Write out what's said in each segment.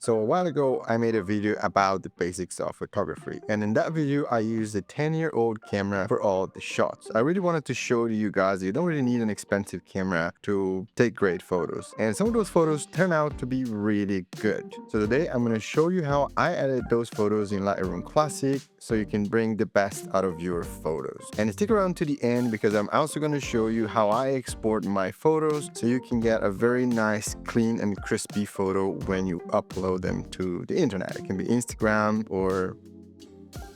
So a while ago, I made a video about the basics of photography. And in that video, I used a 10-year-old camera for all the shots. I really wanted to show you guys you don't really need an expensive camera to take great photos. And some of those photos turn out to be really good. So today, I'm going to show you how I edit those photos in Lightroom Classic so you can bring the best out of your photos. And stick around to the end because I'm also going to show you how I export my photos so you can get a very nice, clean and crispy photo when you upload them to the internet. It can be Instagram or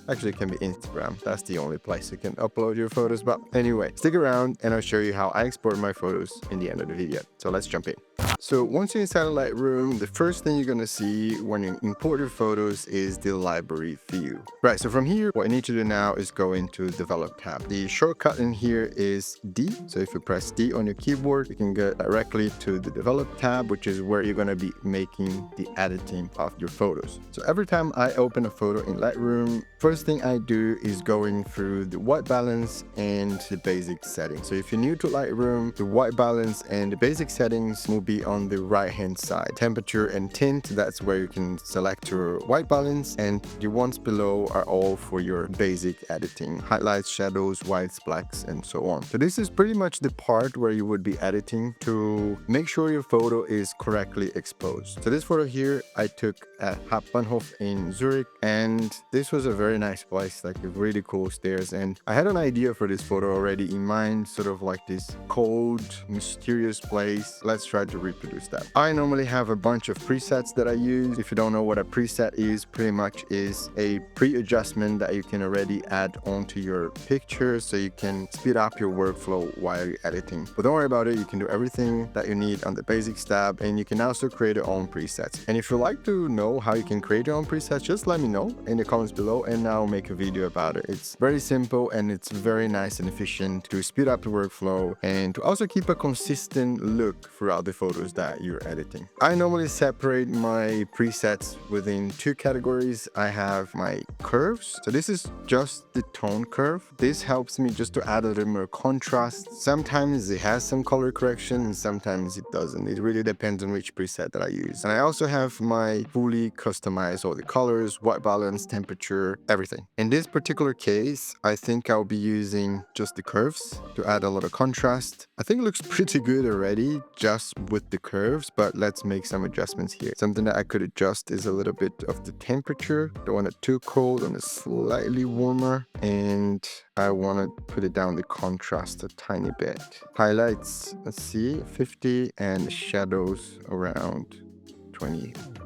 actually it can be Instagram. That's the only place you can upload your photos. But anyway, stick around and I'll show you how I export my photos in the end of the video. So let's jump in. So once you're inside Lightroom, the first thing you're gonna see when you import your photos is the library view. Right, so from here, what you need to do now is go into Develop tab. The shortcut in here is D. So if you press D on your keyboard, you can go directly to the Develop tab, which is where you're gonna be making the editing of your photos. So every time I open a photo in Lightroom, first thing I do is going through the white balance and the basic settings. So if you're new to Lightroom, the white balance and the basic settings will be on the right hand side. Temperature and tint, that's where you can select your white balance, and the ones below are all for your basic editing. Highlights, shadows, whites, blacks, and so on. So this is pretty much the part where you would be editing to make sure your photo is correctly exposed. So this photo here I took at Hauptbahnhof in Zurich, and this was a very nice place, like a really cool stairs, and I had an idea for this photo already in mind, sort of like this cold, mysterious place. Let's try to reproduce that. I normally have a bunch of presets that I use. If you don't know what a preset is, pretty much is a pre-adjustment that you can already add onto your picture so you can speed up your workflow while you're editing. But don't worry about it, you can do everything that you need on the basics tab, and you can also create your own presets. And if you'd like to know how you can create your own presets, just let me know in the comments below and I'll make a video about it. It's very simple and it's very nice and efficient to speed up the workflow and to also keep a consistent look throughout the photos that you're editing. I normally separate my presets within two categories. I have my curves. So this is just the tone curve. This helps me just to add a little more contrast. Sometimes it has some color correction and sometimes it doesn't. It really depends on which preset that I use. And I also have my fully customized all the colors, white balance, temperature, everything. In this particular case, I think I'll be using just the curves to add a lot of contrast. I think it looks pretty good already just with the curves, but let's make some adjustments here. Something that I could adjust is a little bit of the temperature. Don't want it too cold, and it's slightly warmer, and I want to put it down the contrast a tiny bit. Highlights, let's see, 50, and shadows around 25.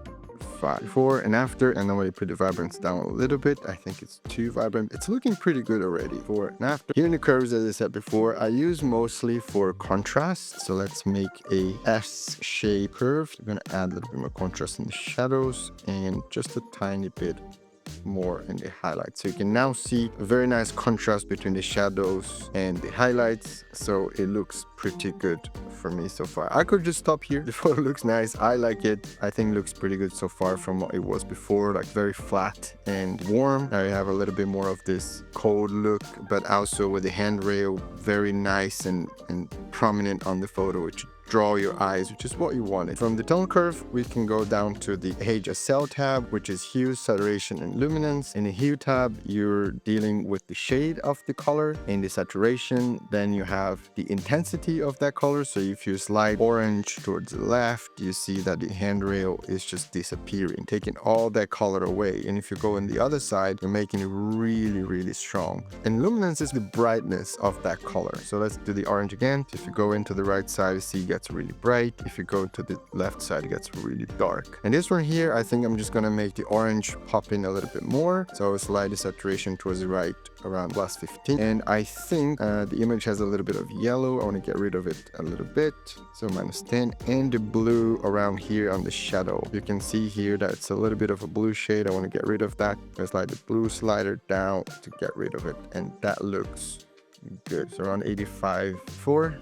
Before and after, and then we put the vibrance down a little bit. I think it's too vibrant. It's looking pretty good already. Before and after. Here in the curves, as I said before, I use mostly for contrast. So let's make a S-shaped curve. I'm gonna add a little bit more contrast in the shadows and just a tiny bit more in the highlights. So you can now see a very nice contrast between the shadows and the highlights. So it looks pretty good for me so far. I could just stop here. The photo looks nice. I like it. I think it looks pretty good so far from what it was before, like very flat and warm. Now you have a little bit more of this cold look, but also with the handrail very nice and prominent on the photo, which draw your eyes, which is what you wanted. From the tone curve, we can go down to the HSL tab, which is hue, saturation, and luminance. In the hue tab, you're dealing with the shade of the color. In the saturation, then you have the intensity of that color. So if you slide orange towards the left, you see that the handrail is just disappearing, taking all that color away. And if you go on the other side, you're making it really, really strong. And luminance is the brightness of that color. So let's do the orange again. If you go into the right side, you see it gets really bright. If you go to the left side, it gets really dark. And this one here, I think I'm just gonna make the orange pop in a little bit more. So slide the saturation towards the right around +15. And I think the image has a little bit of yellow. I want to get rid of it a little bit. So -10. And the blue around here on the shadow. You can see here that it's a little bit of a blue shade. I want to get rid of that. I slide the blue slider down to get rid of it. And that looks good. So around 85.4.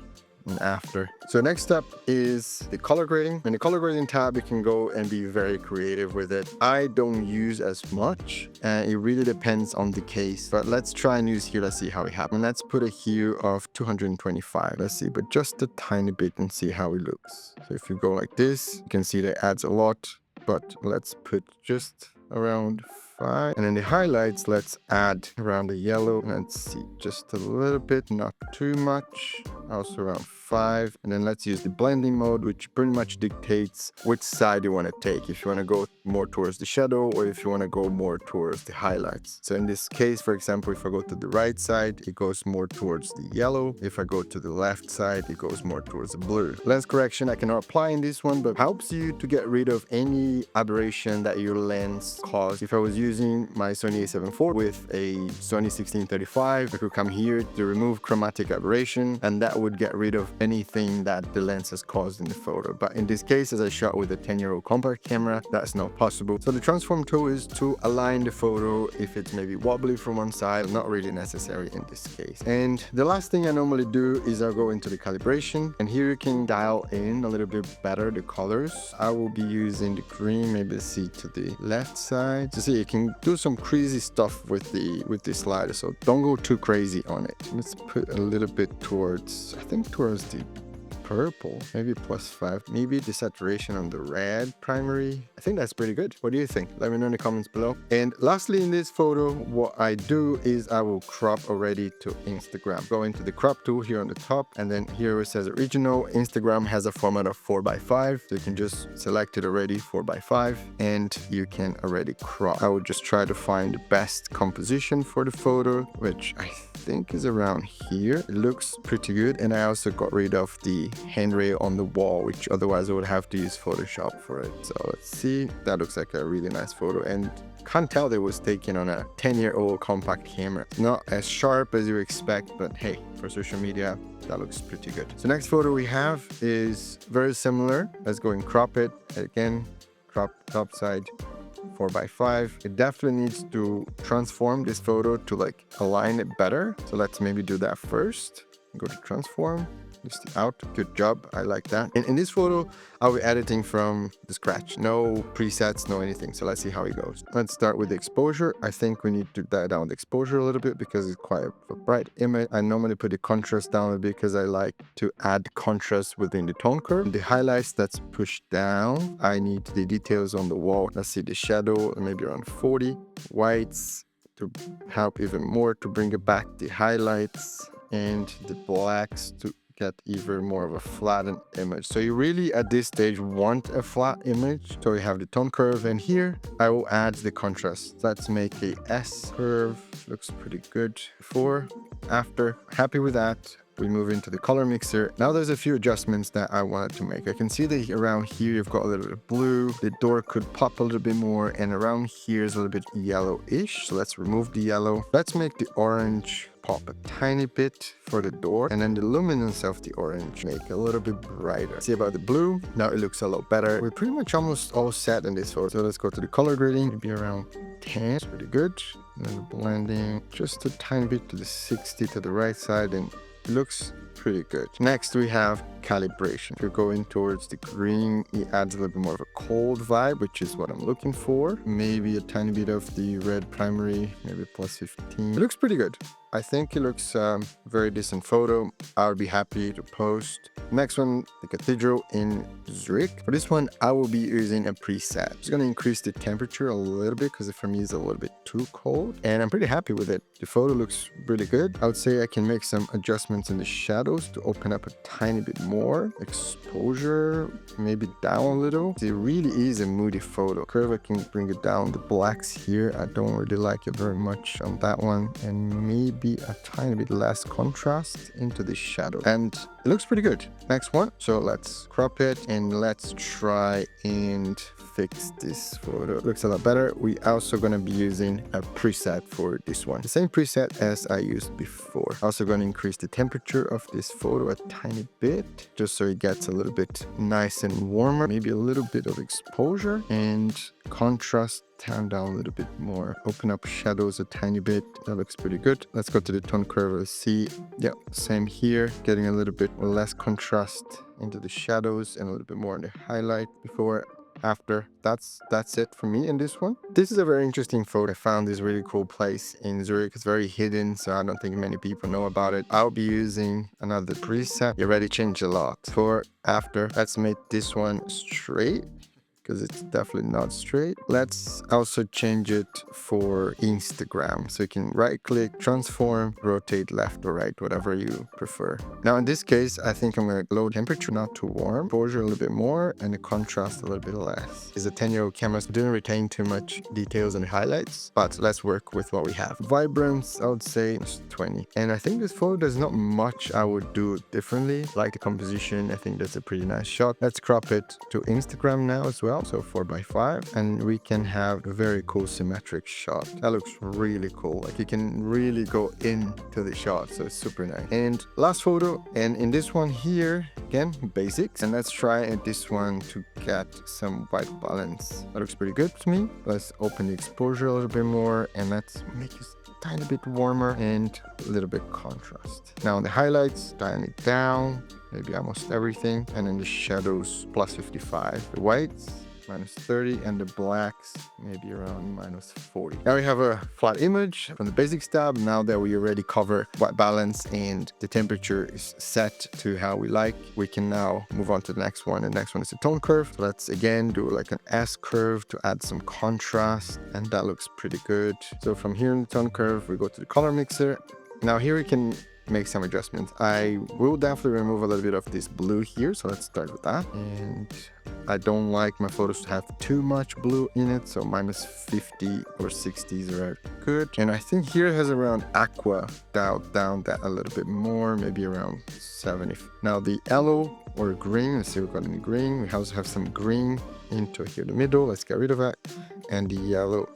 And after. So next up is the color grading. In the color grading tab, you can go and be very creative with it. I don't use as much, and it really depends on the case. But let's try and use here. Let's see how it happens. Let's put a hue of 225. Let's see, but just a tiny bit and see how it looks. So if you go like this, you can see that it adds a lot but let's put just around 5. And then the highlights, let's add around the yellow. Let's see, just a little bit, not too much. Also around 5. And then let's use the blending mode, which pretty much dictates which side you want to take. If you want to go more towards the shadow or if you want to go more towards the highlights. So in this case, for example, if I go to the right side, it goes more towards the yellow. If I go to the left side, it goes more towards the blue. Lens correction I cannot apply in this one, but helps you to get rid of any aberration that your lens caused. If I was using my Sony a7 IV with a Sony 1635, I could come here to remove chromatic aberration, and that would get rid of anything that the lens has caused in the photo. But in this case, as I shot with a 10-year-old compact camera, that's not possible. So the transform tool is to align the photo if it's maybe wobbly from one side, not really necessary in this case. And the last thing I normally do is I'll go into the calibration, and here you can dial in a little bit better the colors. I will be using the green, maybe see to the left side. So see, you can do some crazy stuff with the slider, so don't go too crazy on it. Let's put a little bit towards, I think towards the purple, maybe +5, maybe the saturation on the red primary. I think that's pretty good. What do you think? Let me know in the comments below. And lastly, in this photo, what I do is I will crop already to Instagram. Go into the crop tool here on the top, and then here it says original. Instagram has a format of 4:5, so you can just select it already 4:5, and you can already crop. I would just try to find the best composition for the photo, which I think is around here. It looks pretty good, and I also got rid of the handrail on the wall, which otherwise I would have to use Photoshop for it. So let's see, that looks like a really nice photo, and can't tell that it was taken on a 10-year-old compact camera. Not as sharp as you expect, but hey, for social media, that looks pretty good. So next photo we have is very similar. Let's go and crop it. Again, crop top side 4:5. It definitely needs to transform this photo to like align it better. So let's maybe do that first. Go to transform. Just out. Good job. I like that. And in this photo, I'll be editing from the scratch. No presets, no anything. So let's see how it goes. Let's start with the exposure. I think we need to dial down the exposure a little bit because it's quite a bright image. I normally put the contrast down a bit because I like to add contrast within the tone curve. The highlights, that's pushed down. I need the details on the wall. Let's see the shadow, maybe around 40. Whites to help even more to bring it back. The highlights and the blacks to get even more of a flattened image. So you really at this stage want a flat image. So we have the tone curve, and here I will add the contrast. Let's make a S curve. Looks pretty good. Before, after, happy with that. We move into the color mixer. Now there's a few adjustments that I wanted to make. I can see that around here you've got a little bit of blue. The door could pop a little bit more, and around here is a little bit yellowish. So let's remove the yellow. Let's make the orange pop a tiny bit for the door, and then the luminance of the orange make a little bit brighter. See about the blue? Now it looks a lot better. We're pretty much almost all set in this photo. So let's go to the color grading. Maybe around 10. It's pretty good. And then the blending just a tiny bit to the 60 to the right side, and it looks pretty good. Next we have calibration. If you're going towards the green, it adds a little bit more of a cold vibe, which is what I'm looking for. Maybe a tiny bit of the red primary, maybe +15. It looks pretty good. I think it looks very decent photo. I would be happy to post. Next one, the cathedral in Zurich. For this one, I will be using a preset. I'm just going to increase the temperature a little bit because for me it's a little bit too cold, and I'm pretty happy with it. The photo looks really good. I would say I can make some adjustments in the shadows to open up a tiny bit more. Exposure, maybe down a little. It really is a moody photo. Curve, I can bring it down. The blacks here, I don't really like it very much on that one, and maybe a tiny bit less contrast into the shadow, and it looks pretty good. Next one, so let's crop it and let's try and fix this photo. It looks a lot better. We also gonna be using a preset for this one, the same preset as I used before. Also gonna increase the temperature of this photo a tiny bit just so it gets a little bit nice and warmer. Maybe a little bit of exposure and contrast, turn down a little bit more, open up shadows a tiny bit. That looks pretty good. Let's go to the tone curve. Let's see. Yeah, same here, getting a little bit less contrast into the shadows and a little bit more in the highlight. Before, after. That's it for me in this one. This is a very interesting photo. I found this really cool place in Zurich. It's very hidden, so I don't think many people know about it. I'll be using another preset. It already changed a lot. Before, after. Let's make this one straight. because it's definitely not straight. Let's also change it for Instagram. So you can right click, transform, rotate left or right, whatever you prefer. Now in this case, I think I'm going to low temperature, not too warm, exposure a little bit more, and the contrast a little bit less. It's a 10-year-old camera, so didn't retain too much details and highlights, but let's work with what we have. Vibrance, I would say it's 20. And I think this photo, there's not much I would do differently. Like the composition, I think that's a pretty nice shot. Let's crop it to Instagram now as well, so 4x5, and we can have a very cool symmetric shot. That looks really cool. Like you can really go into the shot, so it's super nice. And last photo, and in this one here, again, basics, and let's try this one to get some white balance. That looks pretty good to me. Let's open the exposure a little bit more, and let's make it a tiny bit warmer and a little bit contrast. Now the highlights, dial it down, maybe almost everything, and then the shadows plus 55. The whites minus 30, and the blacks maybe around minus 40. Now we have a flat image from the basics tab. Now that we already cover white balance and the temperature is set to how we like, we can now move on to the next one. The next one is the tone curve. So let's again do like an S curve to add some contrast, and that looks pretty good. So from here in the tone curve, we go to the color mixer. Now here we can make some adjustments. I will definitely remove a little bit of this blue here, so let's start with that. And I don't like my photos to have too much blue in it, so minus 50 or 60s are good. And I think here it has around aqua, dialed down that a little bit more, maybe around 70. Now the yellow or green, let's see if we got any green. We also have some green into here in the middle. Let's get rid of that. And the yellow,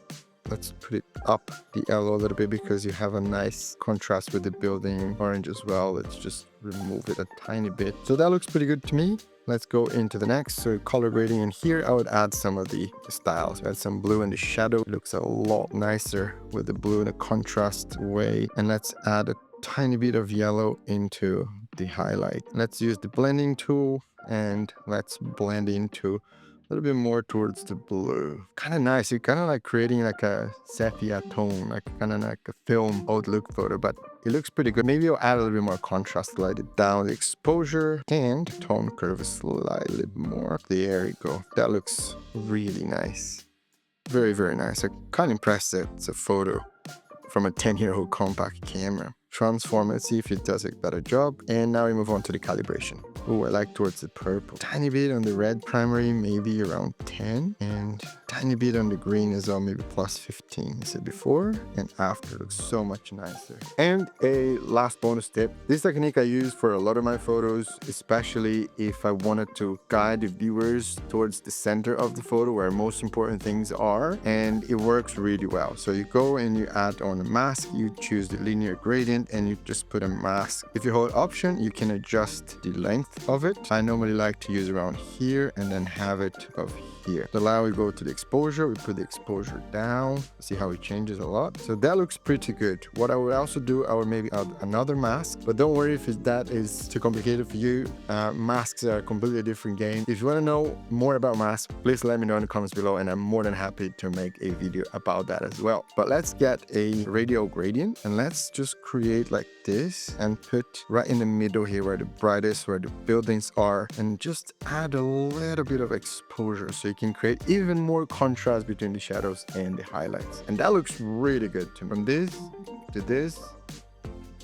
let's put it up the yellow a little bit because you have a nice contrast with the building orange as well. Let's just remove it a tiny bit. So that looks pretty good to me. Let's go into the next. So color grading, and here I would add some of the styles. Add some blue in the shadow. It looks a lot nicer with the blue in a contrast way. And let's add a tiny bit of yellow into the highlight. Let's use the blending tool and let's blend into a little bit more towards the blue. Kind of nice. You're kind of like creating like a sepia tone, like kind of like a film old look photo, but it looks pretty good. Maybe I'll add a little bit more contrast, light it down the exposure, and tone curve slightly more. There you go. That looks really nice. Very, very nice. I'm kind of impressed that it's a photo from a 10-year-old compact camera. Transform it, see if it does a better job. And now we move on to the calibration. Oh, I like towards the purple. Tiny bit on the red primary, maybe around 10. And tiny bit on the green as well, maybe plus 15. I said before and after looks so much nicer. And a last bonus tip. This technique I use for a lot of my photos, especially if I wanted to guide the viewers towards the center of the photo where most important things are. And it works really well. So you go and you add on a mask, you choose the linear gradient, and you just put a mask. If you hold Option, you can adjust the length of it. I normally like to use around here and then have it of here. So now we go to the exposure, we put the exposure down, see how it changes a lot. So that looks pretty good. What I would also do, I would maybe add another mask, but don't worry if that is too complicated for you. Masks are a completely different game. If you want to know more about masks, please let me know in the comments below, and I'm more than happy to make a video about that as well. But let's get a radial gradient and let's just create like this and put right in the middle here where the brightest, where the buildings are, and just add a little bit of exposure so you can create even more contrast between the shadows and the highlights. And that looks really good to me. From this to this,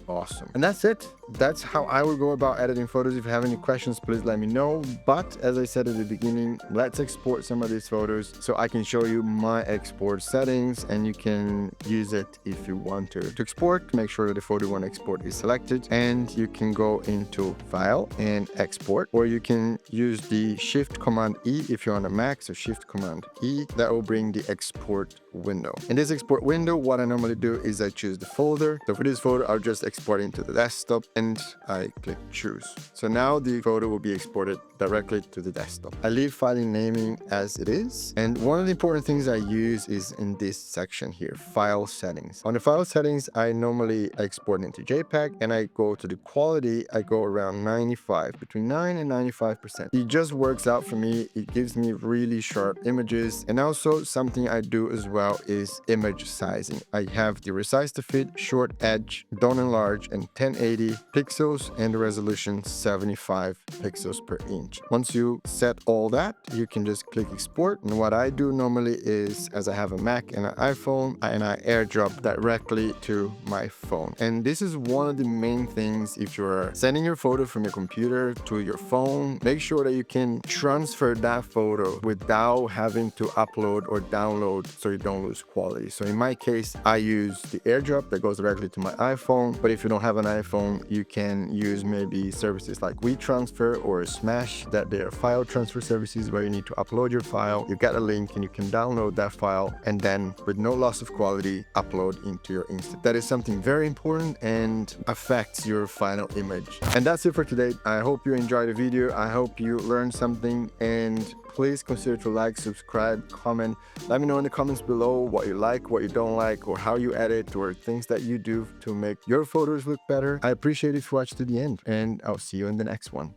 awesome. And that's it. That's how I will go about editing photos. If you have any questions, please let me know. But as I said at the beginning, let's export some of these photos so I can show you my export settings and you can use it if you want to. To export, make sure that the photo you want to export is selected, and you can go into File and Export, or you can use the Shift Command E if you're on a Mac, so Shift Command E. That will bring the export window. In this export window, what I normally do is I choose the folder. So for this photo, I'll just export into the desktop and I click choose. So now the photo will be exported directly to the desktop. I leave file naming as it is. And one of the important things I use is in this section here, file settings. On the file settings, I normally export into JPEG and I go to the quality, I go around 95, between 9 and 95%. It just works out for me. It gives me really sharp images. And also something I do as well is image sizing. I have the resize to fit, short edge, don't enlarge, and 1080 pixels and the resolution 75 pixels per inch. Once you set all that, you can just click export. And what I do normally is, as I have a Mac and an iPhone, and I airdrop directly to my phone. And this is one of the main things. If you're sending your photo from your computer to your phone, make sure that you can transfer that photo without having to upload or download so you don't lose quality. So in my case, I use the airdrop that goes directly to my iPhone. But if you don't have an iPhone, you can use maybe services like WeTransfer or Smash, that they are file transfer services where you need to upload your file. You get a link and you can download that file, and then with no loss of quality, upload into your Insta. That is something very important and affects your final image. And that's it for today. I hope you enjoyed the video. I hope you learned something, and please consider to like, subscribe, comment. Let me know in the comments below what you like, what you don't like, or how you edit, or things that you do to make your photos look better. I appreciate it if you watch to the end, and I'll see you in the next one.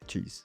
Cheers.